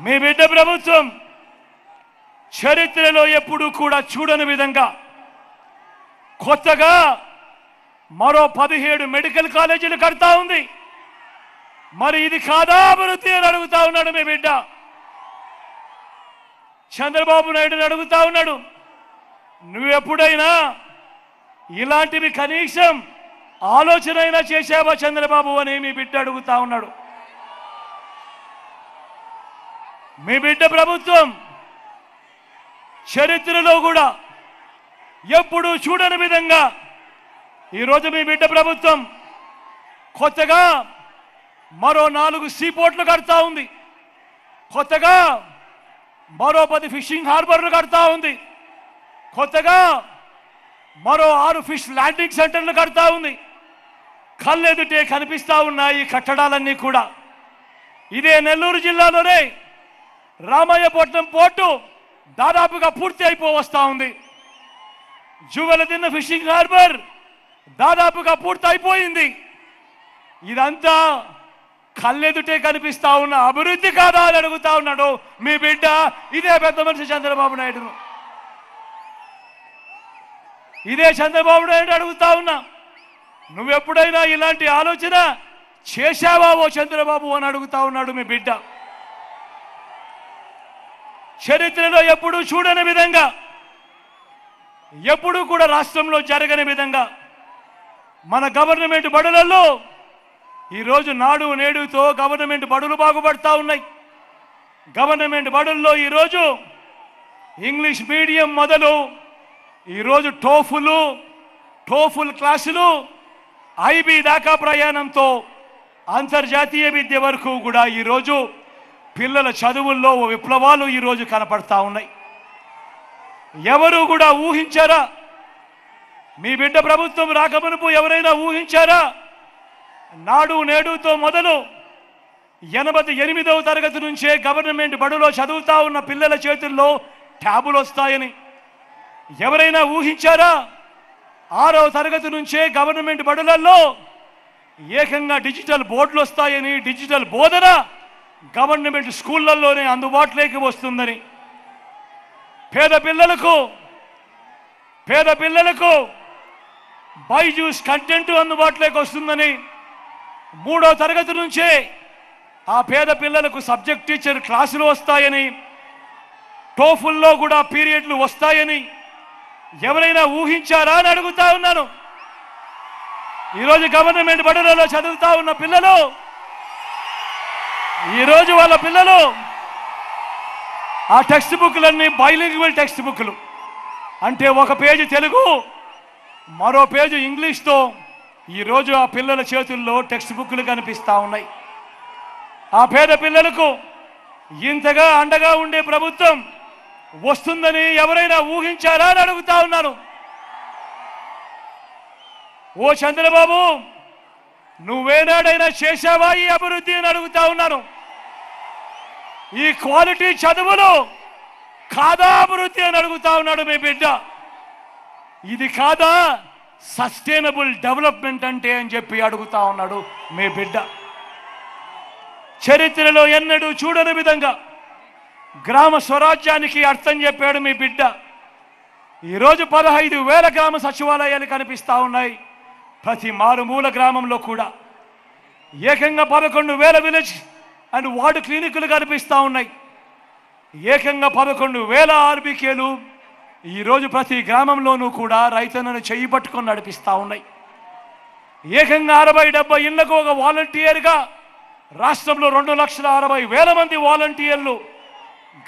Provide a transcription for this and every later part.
మీ బిడ్డ ప్రభుత్వం చరిత్రలో ఎప్పుడూ కూడా చూడని విధంగా కొత్తగా మరో 17 మెడికల్ కాలేజీలు కడతా ఉంది. మరి ఇది కాదా అభివృద్ధి అని అడుగుతా ఉన్నాడు మీ బిడ్డ. చంద్రబాబు నాయుడుని అడుగుతా ఉన్నాడు, నువ్వెప్పుడైనా ఇలాంటివి కనీసం ఆలోచన అయినా చేశావా చంద్రబాబు అని మీ బిడ్డ అడుగుతా ఉన్నాడు. మీ బిడ్డ ప్రభుత్వం చరిత్రలో కూడా ఎప్పుడూ చూడని విధంగా ఈరోజు మీ బిడ్డ ప్రభుత్వం కొత్తగా మరో 4 సీపోర్ట్లు కడతా ఉంది. కొత్తగా మరో 10 ఫిషింగ్ హార్బర్లు కడతా ఉంది. కొత్తగా మరో 6 ఫిష్ ల్యాండింగ్ సెంటర్లు కడతా ఉంది. కళ్ళెదుటే కనిపిస్తా ఉన్నాయి ఈ కట్టడాలన్నీ కూడా. ఇదే నెల్లూరు జిల్లాలోనే రామయ్యపట్నం పోర్టు దాదాపుగా పూర్తి అయిపోవస్తా ఉంది. జువెలదిన్న ఫిషింగ్ హార్బర్ దాదాపుగా పూర్తి అయిపోయింది. ఇదంతా కళ్ళెదుటే కనిపిస్తా ఉన్న అభివృద్ధి కాదా అని అడుగుతా ఉన్నాడు మీ బిడ్డ. ఇదే పెద్ద మనిషి చంద్రబాబు నాయుడును. ఇదే చంద్రబాబు నాయుడు అడుగుతా ఉన్నా, నువ్వెప్పుడైనా ఇలాంటి ఆలోచన చేశావా ఓ చంద్రబాబు అని అడుగుతా ఉన్నాడు మీ బిడ్డ. చరిత్రలో ఎప్పుడూ చూడని విధంగా, ఎప్పుడూ కూడా రాష్ట్రంలో జరగని విధంగా మన గవర్నమెంట్ బడులలో ఈరోజు నాడు నేడుతో గవర్నమెంట్ బడులు బాగుపడతా ఉన్నాయి. గవర్నమెంట్ బడుల్లో ఈరోజు ఇంగ్లీష్ మీడియం మొదలు ఈరోజు టోఫుల్ క్లాసులు ఐబీ దాకా ప్రయాణంతో అంతర్జాతీయ విద్య వరకు కూడా ఈరోజు పిల్లల చదువుల్లో విప్లవాలు ఈరోజు కనపడతా ఉన్నాయి. ఎవరు కూడా ఊహించారా? మీ బిడ్డ ప్రభుత్వం రాకమునుపు ఎవరైనా ఊహించారా? నాడు నేడుతో మొదలు 88వ తరగతి నుంచే గవర్నమెంట్ బడులో చదువుతా ఉన్న పిల్లల చేతుల్లో ట్యాబులు వస్తాయని ఎవరైనా ఊహించారా? 6వ తరగతి నుంచే గవర్నమెంట్ బడులలో ఏకంగా డిజిటల్ బోర్డులు వస్తాయని, డిజిటల్ బోధన గవర్నమెంట్ స్కూళ్ళల్లోనే అందుబాటులోకి వస్తుందని, పేద పిల్లలకు బైజూస్ కంటెంట్ అందుబాటులోకి వస్తుందని, 3వ తరగతి నుంచే ఆ పేద పిల్లలకు సబ్జెక్ట్ టీచర్ క్లాసులు వస్తాయని, టోఫుల్లో కూడా పీరియడ్లు వస్తాయని ఎవరైనా ఊహించారా అని అడుగుతా ఉన్నాను. ఈరోజు గవర్నమెంట్ బడులలో చదువుతా ఉన్న పిల్లలు, ఈరోజు వాళ్ళ పిల్లలు ఆ టెక్స్ట్ బుక్లన్నీ బైలింగ్వల్ టెక్స్ట్ బుక్లు, అంటే ఒక పేజీ తెలుగు మరో పేజీ ఇంగ్లీష్తో ఈరోజు ఆ పిల్లల చేతుల్లో టెక్స్ట్ బుక్లు కనిపిస్తూ ఉన్నాయి. ఆ పేద పిల్లలకు ఇంతగా అండగా ఉండే ప్రభుత్వం వస్తుందని ఎవరైనా ఊహించారా అని అడుగుతా ఉన్నాను. ఓ చంద్రబాబు, నువ్వేనాడైనా చేశావా ఈ అభివృద్ధి అని అడుగుతా ఉన్నాను. ఈ క్వాలిటీ చదువులు కాదా అభివృద్ధి అని అడుగుతా ఉన్నాడు మీ బిడ్డ. ఇది కాదా సస్టైనబుల్ డెవలప్మెంట్ అంటే అని చెప్పి అడుగుతా ఉన్నాడు మీ బిడ్డ. చరిత్రలో ఎన్నడూ చూడని విధంగా గ్రామ స్వరాజ్యానికి అర్థం చెప్పాడు మీ బిడ్డ. ఈరోజు 15,000 గ్రామ సచివాలయాలు కనిపిస్తూ ఉన్నాయి. ప్రతి మారుమూల గ్రామంలో కూడా ఏకంగా 11,000 విలేజ్ అండ్ వార్డు క్లినిక్లు కనిపిస్తూ ఉన్నాయి. ఏకంగా 11,000 ఆర్బీకేలు ఈరోజు ప్రతి గ్రామంలోనూ కూడా రైతన్నను చెయ్యి పట్టుకొని నడిపిస్తూ ఉన్నాయి. ఏకంగా 60-70 ఇళ్లకు ఒక వాలంటీర్గా రాష్ట్రంలో 2,60,000 మంది వాలంటీర్లు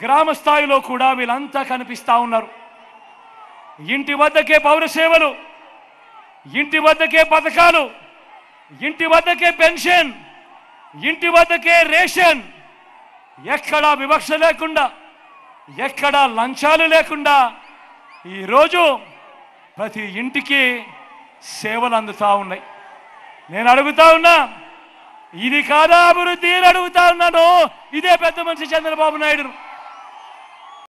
గ్రామ స్థాయిలో కూడా వీళ్ళంతా కనిపిస్తూ ఉన్నారు. ఇంటి వద్దకే పౌర సేవలు, ఇంటి వద్దకే పథకాలు, ఇంటి వద్దకే పెన్షన్, ఇంటి వద్దకే రేషన్, ఎక్కడా వివక్ష లేకుండా, ఎక్కడా లంచాలు లేకుండా ఈరోజు ప్రతి ఇంటికి సేవలు అందుతూ ఉన్నాయి. నేను అడుగుతా ఉన్నా, ఇది కాదా అభివృద్ధి అని అడుగుతా ఉన్నాను ఇదే పెద్ద మనిషి చంద్రబాబు నాయుడు.